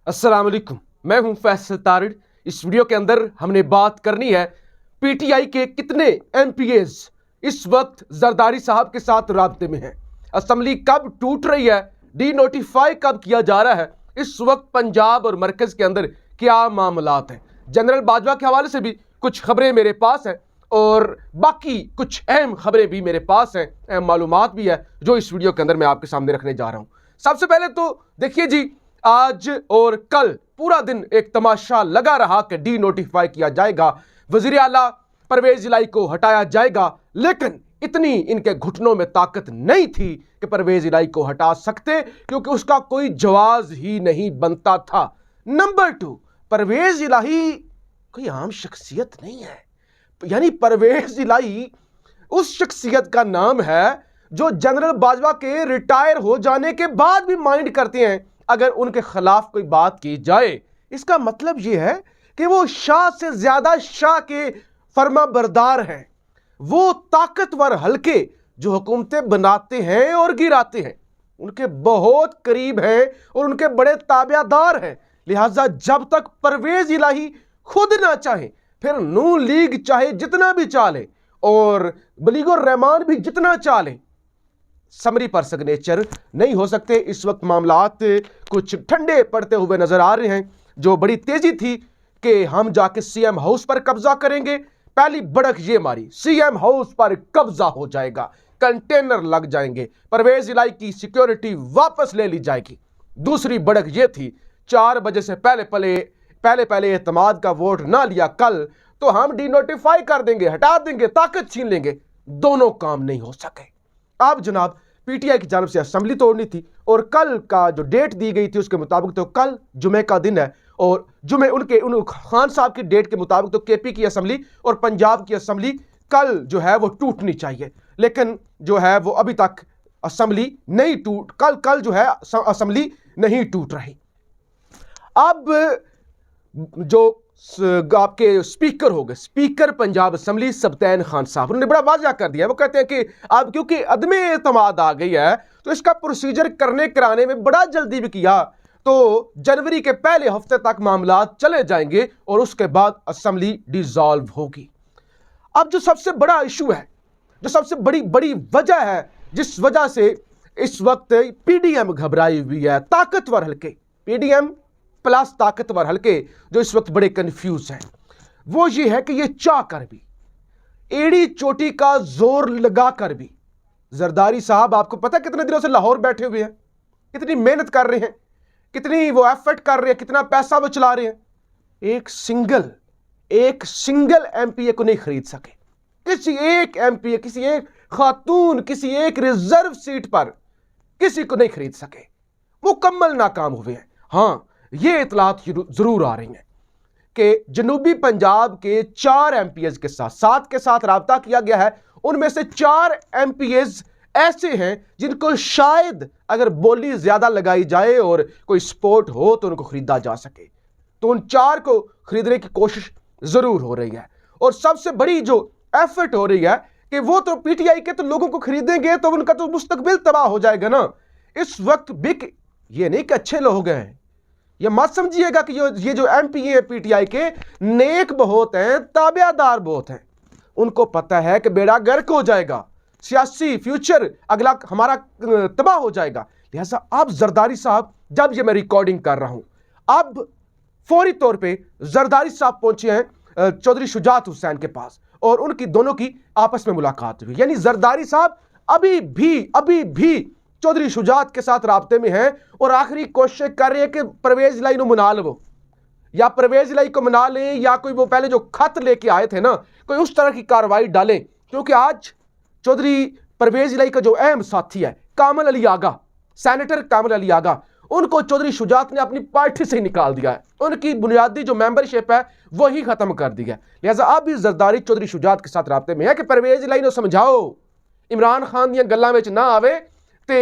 अस्सलाम वालेकुम, मैं हूं फैसल तारिड़। इस वीडियो के अंदर हमने बात करनी है पीटीआई के कितने एमपीएस इस वक्त जरदारी साहब के साथ राब्ते में हैं, असेंबली कब टूट रही है, डी नोटिफाई कब किया जा रहा है, इस वक्त पंजाब और मरकज के अंदर क्या मामलात हैं। जनरल बाजवा के हवाले से भी कुछ खबरें मेरे पास हैं और बाकी कुछ अहम खबरें भी मेरे पास हैं, अहम मालूमात भी है जो इस वीडियो के अंदर मैं आपके सामने रखने जा रहा हूं। सबसे पहले तो देखिए जी, आज और कल पूरा दिन एक तमाशा लगा रहा कि डी नोटिफाई किया जाएगा, वजीर आला परवेज इलाही को हटाया जाएगा, लेकिन इतनी इनके घुटनों में ताकत नहीं थी कि परवेज इलाही को हटा सकते, क्योंकि उसका कोई जवाज ही नहीं बनता था। नंबर 2, परवेज इलाही कोई आम शख्सियत नहीं है। यानी परवेज इलाही उस शख्सियत का नाम है जो जनरल बाजवा के रिटायर हो जाने के बाद भी माइंड करते हैं अगर उनके खिलाफ कोई बात की जाए। इसका मतलब यह है कि वो शाह से ज्यादा शाह के फर्मा बरदार हैं। वो ताकतवर हल्के जो हुकूमतें बनाते हैं और गिराते हैं उनके बहुत करीब हैं और उनके बड़े ताबेदार हैं। लिहाजा जब तक परवेज इलाही खुद ना चाहे, फिर नून लीग चाहे जितना भी चाले और बलीगुर रहमान भी जितना चाले, समरी पर सिग्नेचर नहीं हो सकते। इस वक्त मामलात कुछ ठंडे पड़ते हुए नजर आ रहे हैं। जो बड़ी तेजी थी कि हम जाके सीएम हाउस पर कब्जा करेंगे, पहली बढ़क ये मारी, सीएम हाउस पर कब्जा हो जाएगा, कंटेनर लग जाएंगे, परवेज इलाही की सिक्योरिटी वापस ले ली जाएगी। दूसरी बढ़क ये थी 4 बजे से पहले एतमाद का वोट ना लिया कल तो हम डिनोटिफाई कर देंगे, हटा देंगे, ताकत छीन लेंगे। दोनों काम नहीं हो सके। अब जनाब पीटीआई की जानब से असेंबली तोड़नी थी और कल का जो डेट दी गई थी उसके मुताबिक तो कल जुमे का दिन है और जुमे उन खान साहब की डेट के मुताबिक तो केपी की असेंबली और पंजाब की असेंबली कल जो है वो टूटनी चाहिए, लेकिन जो है वो अभी तक असेंबली नहीं टूट कल जो है असेंबली नहीं टूट रही। अब जो आपके स्पीकर हो गए, स्पीकर पंजाब असेंबली सबतैन खान साहब, उन्होंने बड़ा वाज़ा कर दिया। वो कहते हैं कि अब क्योंकि अदमे एतमाद आ गई है तो इसका प्रोसीजर कराने में बड़ा जल्दी भी किया तो जनवरी के पहले हफ्ते तक मामला चले जाएंगे और उसके बाद असेंबली डिसॉल्व होगी। अब जो सबसे बड़ा इशू है, जो सबसे बड़ी वजह है जिस वजह से इस वक्त पीडीएम घबराई हुई है, ताकतवर हल्के पीडीएम प्लस ताकतवर हल्के जो इस वक्त बड़े कंफ्यूज हैं, वो ये है कि ये चाह कर भी, एड़ी चोटी का जोर लगा कर भी, जरदारी साहब आपको पता कितने दिनों से लाहौर बैठे हुए हैं, कितनी मेहनत कर रहे हैं, कितनी वो एफर्ट कर रहे हैं, कितना पैसा वो चला रहे हैं, एक सिंगल एमपीए को नहीं खरीद सके। किसी एक एमपीए, किसी एक खातून, किसी एक रिजर्व सीट पर किसी को नहीं खरीद सके, मुकम्मल नाकाम हुए हैं। हां, ये इतलात जरूर आ रही हैं कि जनूबी पंजाब के 4 एमपीएस के साथ 7 के साथ राब्ता किया गया है, उनमें से 4 एमपीएस ऐसे हैं जिनको शायद अगर बोली ज्यादा लगाई जाए और कोई सपोर्ट हो तो उनको खरीदा जा सके। तो उन 4 को खरीदने की कोशिश जरूर हो रही है और सबसे बड़ी जो एफर्ट हो रही है कि वो तो पीटीआई के तो लोगों को खरीदेंगे तो उनका तो मुस्तकबिल तबाह हो जाएगा ना। इस वक्त बिक ये नहीं कि अच्छे लोग हैं, ये मत समझिएगा कि ये जो एमपीए है पीटीआई के नेक बहुत हैं, ताबेदार बहुत हैं। उनको पता है कि बेड़ा गर्क हो जाएगा, सियासी फ्यूचर अगला हमारा तबाह हो जाएगा। लिहाजा अब जरदारी साहब, जब ये मैं रिकॉर्डिंग कर रहा हूं, अब फौरी तौर पे जरदारी साहब पहुंचे हैं चौधरी शुजात हुसैन के पास और उनकी दोनों की आपस में मुलाकात हुई। यानी जरदारी साहब अभी भी चौधरी शुजात के साथ राब्ते में हैं और आखिरी कोशिश कर रहे हैं कि परवेज इलाही को मना लो, या परवेज इलाही को मना लें या कोई वो पहले जो खत लेके आए थे ना, कोई उस तरह की कार्रवाई डालें। क्योंकि आज चौधरी परवेज इलाही का जो अहम साथी है कामल अली आगा, सेनेटर कामल अली आगा, उनको चौधरी शुजात ने अपनी पार्टी से निकाल दिया है, उनकी बुनियादी जो मेंबरशिप है वही खत्म कर दी है। लिहाजा अब भी जरदारी चौधरी शुजात के साथ राब्ते में है कि परवेज इलाही को समझाओ, इमरान खान दियां गल्लां विच ना आवे ते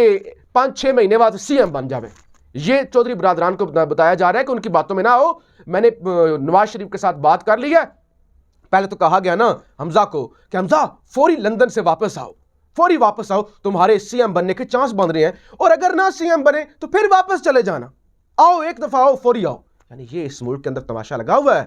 5-6 महीने बाद सीएम बन जावे। ये चौधरी बरादरान को बताया जा रहा है कि उनकी बातों में ना हो। मैंने नवाज शरीफ के साथ बात कर ली है, पहले तो कहा गया ना हमजा को कि हमजा फौरी लंदन से वापस आओ, फौरी वापस आओ, तुम्हारे सीएम बनने के चांस बन रहे हैं और अगर ना सीएम बने तो फिर वापस चले जाना। आओ एक दफा आओ, फौरी आओ। यानी ये इस मुल्क के अंदर तमाशा लगा हुआ है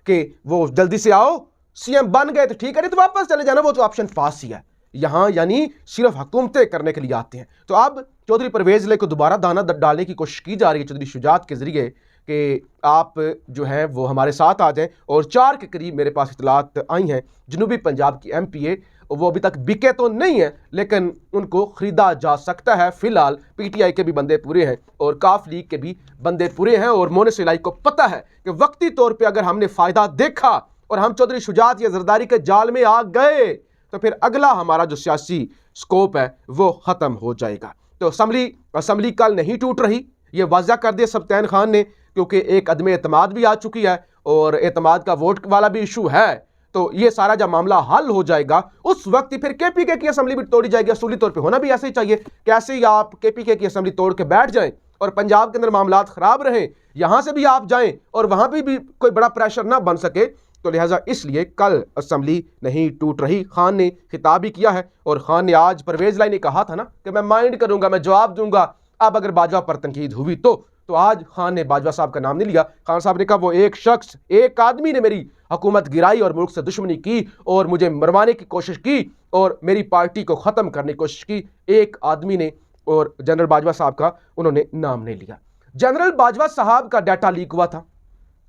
कि वो जल्दी से आओ, सीएम बन गए तो ठीक है, नहीं तो वापस चले जाना, वो तो ऑप्शन पास ही है। यहां यानी सिर्फ हुकूमतें करने के लिए आते हैं। तो अब चौधरी परवेज ले को दोबारा दाना डालने की कोशिश की जा रही है चौधरी शुजात के जरिए कि आप जो हैं वो हमारे साथ आ जाएं। और 4 के करीब मेरे पास इतलात आई हैं जनूबी पंजाब की MPA, वो अभी तक बिके तो नहीं है लेकिन उनको ख़रीदा जा सकता है। फिलहाल PTI के भी बंदे पूरे हैं और काफ लीग के भी बंदे पूरे हैं। और मोनिस इलाही को पता है कि वक्ती तौर पर अगर हमने फ़ायदा देखा और हम चौधरी शुजात या जरदारी के जाल में आ गए तो फिर अगला हमारा जो सियासी स्कोप है वो ख़त्म हो जाएगा। तो असम्बली कल नहीं टूट रही, ये वाज़ा कर दिया सब्तैन खान ने, क्योंकि एक अदम एतमाद भी आ चुकी है और एतमाद का वोट वाला भी इशू है। तो ये सारा जब मामला हल हो जाएगा उस वक्त ही फिर KPK की असम्बली भी तोड़ी जाएगी। असूली तौर पे होना भी ऐसे ही चाहिए। कैसे ही आप KPK की असम्बली तोड़ के बैठ जाएं और पंजाब के अंदर मामलात ख़राब रहें, यहाँ से भी आप जाएं और वहाँ भी कोई बड़ा प्रेशर ना बन सके। तो लिहाजा इसलिए कल असम्बली नहीं टूट रही। खान ने खिताब भी किया है और खान ने आज परवेज लाई ने कहा था ना कि मैं माइंड करूंगा, मैं जवाब दूंगा अब अगर बाजवा पर तनकीद हुई तो आज खान ने बाजवा साहब का नाम नहीं लिया। खान साहब ने कहा वो एक शख्स, एक आदमी ने मेरी हुकूमत गिराई और मुल्क से दुश्मनी की और मुझे मरवाने की कोशिश की और मेरी पार्टी को ख़त्म करने की कोशिश की, एक आदमी ने, और जनरल बाजवा साहब का उन्होंने नाम नहीं लिया। जनरल बाजवा साहब का डाटा लीक हुआ था,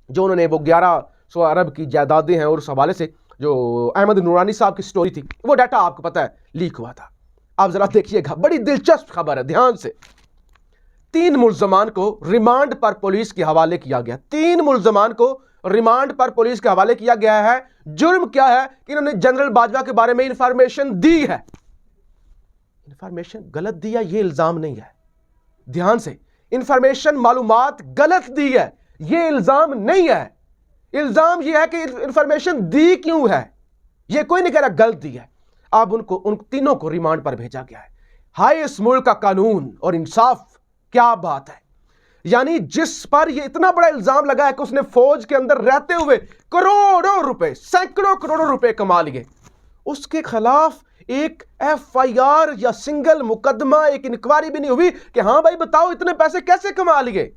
जो उन्होंने वो 1100 अरब की जायदादें हैं और उस हवाले से जो अहमद नूरानी साहब की स्टोरी थी, वो डाटा आपको पता है लीक हुआ था। आप जरा देखिएगा, बड़ी दिलचस्प खबर है, ध्यान से। 3 मुल्जमान को रिमांड पर पुलिस के हवाले किया गया। 3 मुल्जमान को रिमांड पर पुलिस के हवाले किया गया है। जुर्म क्या है कि इन्होंने जनरल बाजवा के बारे में इंफॉर्मेशन दी है। इंफॉर्मेशन गलत दी है, ये इल्जाम नहीं है। ध्यान से, इंफॉर्मेशन मालूमात गलत दी है, ये इल्जाम नहीं है। इल्जाम ये है कि इंफॉर्मेशन दी क्यों है, ये कोई नहीं कह रहा गलत दी है। अब उन तीनों को रिमांड पर भेजा गया है। हाय इस मुल्क का कानून और इंसाफ, क्या बात है। यानी जिस पर ये इतना बड़ा इल्जाम लगा है कि उसने फौज के अंदर रहते हुए करोड़ों रुपए, सैकड़ों करोड़ों रुपए कमा लिए, उसके खिलाफ एक FIR या सिंगल मुकदमा, एक इंक्वायरी भी नहीं हुई कि हां भाई बताओ इतने पैसे कैसे कमा लिए।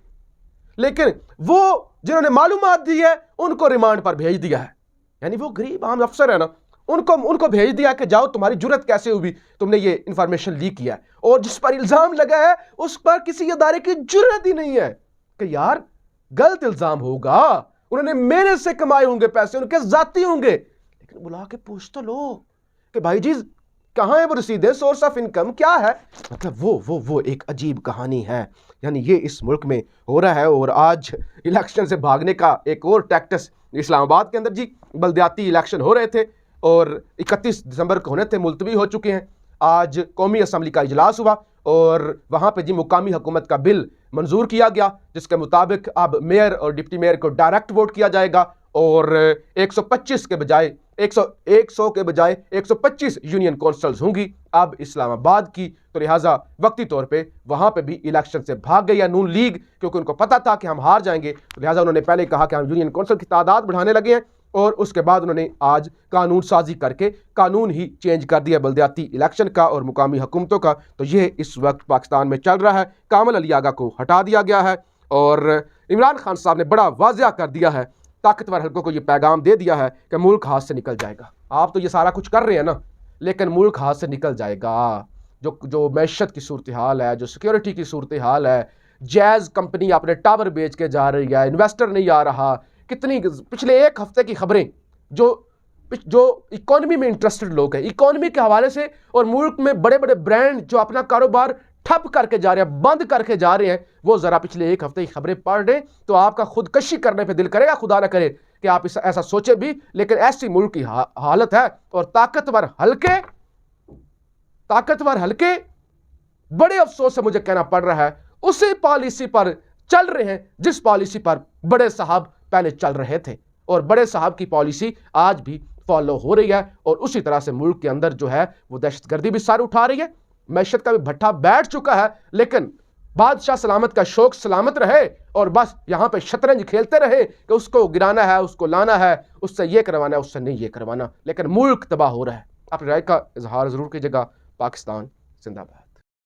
लेकिन वो जिन्होंने मालूमात दी है उनको रिमांड पर भेज दिया है। यानी वो गरीब आम अफसर है ना, उनको भेज दिया कि जाओ तुम्हारी जुर्रत कैसे हुई, तुमने ये इंफॉर्मेशन लीक किया है। और जिस पर इल्जाम लगा है उस पर किसी अदारे की जुर्रत ही नहीं है कि यार गलत इल्जाम होगा, उन्होंने मेहनत से कमाए होंगे पैसे, उनके जाती होंगे, लेकिन बुला के पूछ तो लो कि भाई जी कहां है वो रसीदें, सोर्स ऑफ इनकम क्या है। मतलब वो एक अजीब कहानी है। यानी ये इस मुल्क में हो रहा है। और आज इलेक्शन से भागने का एक और टैक्टिस इस्लामाबाद के अंदर जी, बल्दियाती इलेक्शन हो रहे थे और 31 दिसंबर को होने थे, मुलतवी हो चुके हैं। आज कौमी असम्बली का इजलास हुआ और वहाँ पे जी मुकामी हुकूमत का बिल मंजूर किया गया, जिसके मुताबिक अब मेयर और डिप्टी मेयर को डायरेक्ट वोट किया जाएगा और 125 के बजाय 100 के बजाय 125 यूनियन कौंसल्स होंगी अब इस्लामाबाद की। तो लिहाजा वक्ती तौर पे वहाँ पे भी इलेक्शन से भाग गई नून लीग, क्योंकि उनको पता था कि हम हार जाएंगे। तो लिहाजा उन्होंने पहले कहा कि हम यूनियन कौंसल की तादाद बढ़ाने लगे हैं और उसके बाद उन्होंने आज कानून साजी करके कानून ही चेंज कर दिया बल्दियाती इलेक्शन का और मुकामी हुकूमतों का। तो ये इस वक्त पाकिस्तान में चल रहा है। कामल अली आगा को हटा दिया गया है और इमरान खान साहब ने बड़ा वाज़िया कर दिया है, ताकतवर हल्कों को ये पैगाम दे दिया है कि मुल्क हाथ से निकल जाएगा। आप तो ये सारा कुछ कर रहे हैं ना, लेकिन मुल्क हाथ से निकल जाएगा। जो मैशत की सूरत हाल है, जो सिक्योरिटी की सूरत हाल है, जैज़ कंपनी अपने टावर बेच के जा रही है, इन्वेस्टर नहीं आ रहा, कितनी पिछले 1 हफ्ते की खबरें जो इकोनॉमी में इंटरेस्टेड लोग हैं, इकोनॉमी के हवाले से, और मुल्क में बड़े बड़े ब्रांड जो अपना कारोबार ठप करके जा रहे हैं, बंद करके जा रहे हैं, वो ज़रा पिछले 1 हफ्ते की खबरें पढ़ रहे तो आपका खुदकशी करने पे दिल करेगा। खुदा ना करे कि आप ऐसा सोचे भी, लेकिन ऐसी मुल्क की हालत है। और ताकतवर हल्के बड़े अफसोस से मुझे कहना पड़ रहा है उसी पॉलिसी पर चल रहे हैं जिस पॉलिसी पर बड़े साहब पहले चल रहे थे, और बड़े साहब की पॉलिसी आज भी फॉलो हो रही है। और उसी तरह से मुल्क के अंदर जो है वो दहशतगर्दी भी सार उठा रही है, मैशत का भी भट्ठा बैठ चुका है। लेकिन बादशाह सलामत का शौक सलामत रहे और बस यहाँ पे शतरंज खेलते रहे कि उसको गिराना है, उसको लाना है, उससे ये करवाना है, उससे नहीं ये करवाना, लेकिन मुल्क तबाह हो रहा है। अपनी राय का इजहार जरूर कीजिएगा। पाकिस्तान जिंदाबाद।